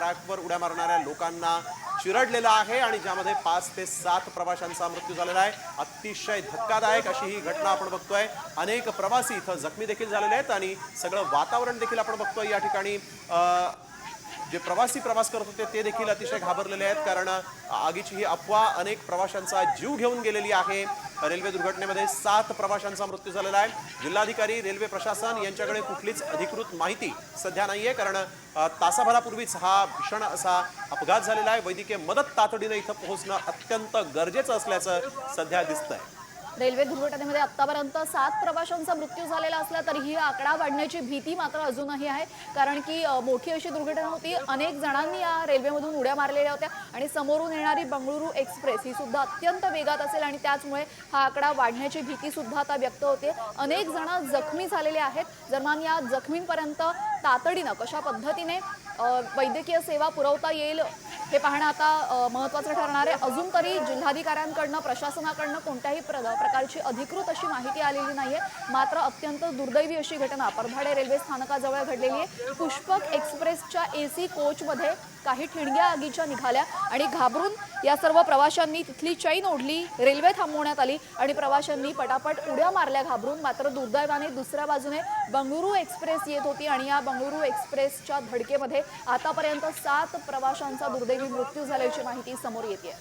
ट्रॅकवर उड्या मारणाऱ्या लोकांना चिरडलेला आहे आणि ज्यामध्ये 5 ते 7 प्रवाशांचा मृत्यू झालेला आहे। अतिशय धक्कादायक अशी ही घटना आपण बघतोय। अनेक प्रवासी इथं जखमी देखील झालेले आहेत आणि सगळं वातावरण देखील आपण बघतोय या ठिकाणी जे प्रवासी प्रवास करत होते ते देखील अतिशय घाबरलेले आहेत, कारण आगीची ही अफवा अनेक प्रवाशांचा जीव घेऊन गेलेली आहे। रेल्वे दुर्घटनेमध्ये 7 प्रवाशांचा मृत्यू झालेला आहे। जिल्हाधिकारी रेल्वे प्रशासन यांच्याकडे कुठलीच अधिकृत माहिती सध्या नाहीये, कारण तासाभरापूर्वीच हा भीषण असा अपघात झालेला आहे। वैद्यकीय मदत तातडीने इथं पोहोचणं अत्यंत गरजेचं असल्याचं सध्या दिसतंय। रेल्वे दुर्घटनेमध्ये आतापर्यंत 7 प्रवाशांचा मृत्यू झालेला असला तरीही आकडा वाढण्याची भीती मात्र अजूनही आहे, कारण की मोठी अशी दुर्घटना होती। अनेक जणांनी या रेल्वेमधून उड्या मारलेल्या होत्या आणि समोरून येणारी बंगळुरू एक्सप्रेस ही सुद्धा अत्यंत वेगात असेल आणि त्याचमुळे हा आकडा वाढण्याची भीती सुद्धा आता व्यक्त होते। अनेक जण जखमी झालेले आहेत। दरम्यान या जखमींपर्यंत तातडीने कशा पद्धतीने वैद्यकीय सेवा पुरवता येईल हे पाहणं आता महत्त्वाचं ठरणार आहे। अजून तरी जिल्हाधिकाऱ्यांकडनं प्रशासनाकडनं कोणत्याही प्रकारची अधिकृत अशी माहिती आलेली नाहीये। मात्र अत्यंत दुर्दैवी अशी घटना परभाडे रेल्वे स्थानकाजवळ घडलेली आहे। पुष्पक एक्सप्रेसच्या एसी कोचमध्ये काही ठिणग्या आगीच्या निघाल्या आणि घाबरून या सर्व प्रवाशांनी तिथली चैन ओढली, रेल्वे थांबवण्यात आली आणि प्रवाशांनी पटापट उड्या मारल्या घाबरून। मात्र दुर्दैवाने दुसऱ्या बाजूने बंगळुरू एक्सप्रेस येत होती आणि या बंगळुरू एक्सप्रेसच्या धडकेमध्ये आतापर्यंत 7 प्रवाशांचा दुर्दैवी मृत्यू झाल्याची माहिती समोर येते।